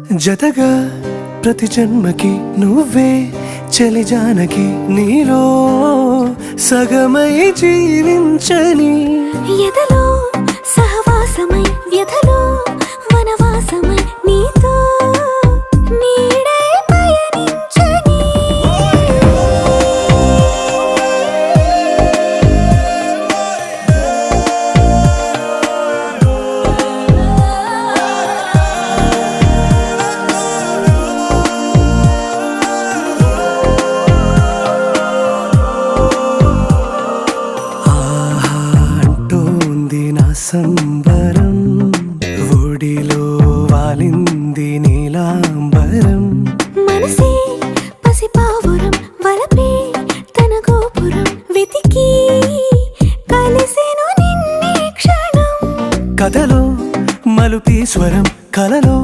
జతగా ప్రతి జన్మకి నువ్వే చలి జానకి నీలో సగమై జీవించని ఎదలో సహవాసమై వ్యధలో వనవాసమై నీతో నీడై పయనించని సంబరం ఒడిలో వాలింది నీలాంబరం మనసే పసిపావురం వలపే తన గోపురం వెతికి కలిసెను నిన్నే క్షణం కథలో మలుపీ స్వరం కలలో